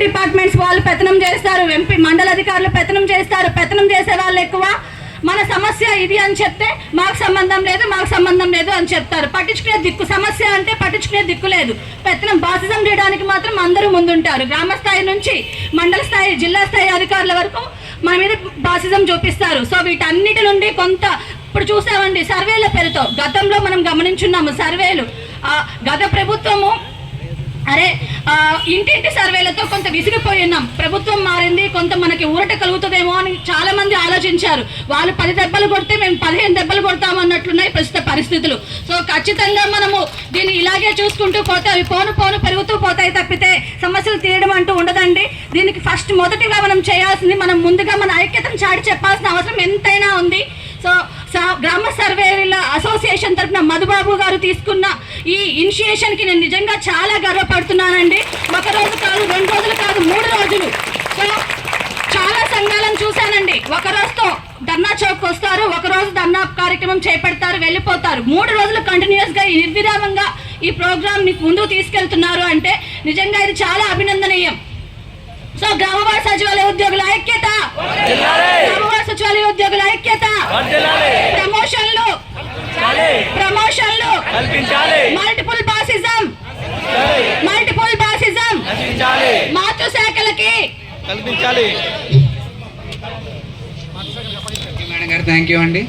Departments వాళ్ళు పెత్తనం చేస్తారు, ఎంపీ మండల అధికారులు పెత్తనం చేస్తారు. పెత్తనం చేసే వాళ్ళు ఎక్కువ. మన సమస్య ఇది అని చెప్తే మాకు సంబంధం లేదు అని చెప్తారు. పట్టించుకునే దిక్కు, సమస్య అంటే పట్టించుకునే దిక్కు లేదు. పెత్తనం బాసిజం చేయడానికి మాత్రం అందరూ ముందుంటారు. గ్రామ స్థాయి నుంచి మండల స్థాయి, జిల్లా స్థాయి అధికారుల వరకు మన మీద బాసిజం చూపిస్తారు. సో వీటన్నిటి నుండి కొంత ఇప్పుడు చూసామండి సర్వేల పేరుతో. గతంలో మనం గమనించున్నాము సర్వేలు. గత ప్రభుత్వము ఇంటింటి సర్వేలతో కొంత విసిగిపోయి ఉన్నాం. ప్రభుత్వం మారింది, కొంత మనకి ఊరట కలుగుతుందేమో అని చాలా మంది ఆలోచించారు. వాళ్ళు 10 దెబ్బలు కొడితే మేము 15 దెబ్బలు కొడతాము అన్నట్లున్నాయి ప్రస్తుత పరిస్థితులు. సో ఖచ్చితంగా మనము దీన్ని ఇలాగే చూసుకుంటూ పోతే అవి పోను పెరుగుతూ పోతాయి తప్పితే సమస్యలు తీయడం అంటూ ఉండదండి. దీనికి మొదటిగా మనం చేయాల్సింది, మనం ముందుగా మన ఐక్యతను చాటి చెప్పాల్సిన అవసరం ఎంతైనా ఉంది. సో గ్రామ సర్వేల అసోసియేషన్ తరఫున మధుబాబు గారు తీసుకున్న ఈ ఇనిషియేషన్కి నేను నిజంగా చాలా గర్వపడుతున్నానండి. 1 రోజు కాదు, 2 రోజులు కాదు, 3 రోజులు. సో చాలా సంఘాలను చూశానండి. 1 రోజుతో ధర్నా చౌక్ వస్తారు, 1 రోజు ధర్నా కార్యక్రమం చేపడతారు, వెళ్ళిపోతారు. 3 రోజులు కంటిన్యూస్గా నిర్విరామంగా ఈ ప్రోగ్రామ్ ముందుకు తీసుకెళ్తున్నారు అంటే నిజంగా ఇది చాలా అభినందనీయం. సో గ్రామవాడ సచివాలయ ఉద్యోగుల ఐక్యత, గ్రామవాడ సచివాలయ ఉద్యోగుల ఐక్యత, ప్రమోషన్లు, మల్టిపుల్ బాసిజం, మాతృశాఖలకి కల్పించాలి. మేడం గారు థ్యాంక్ యూ అండి.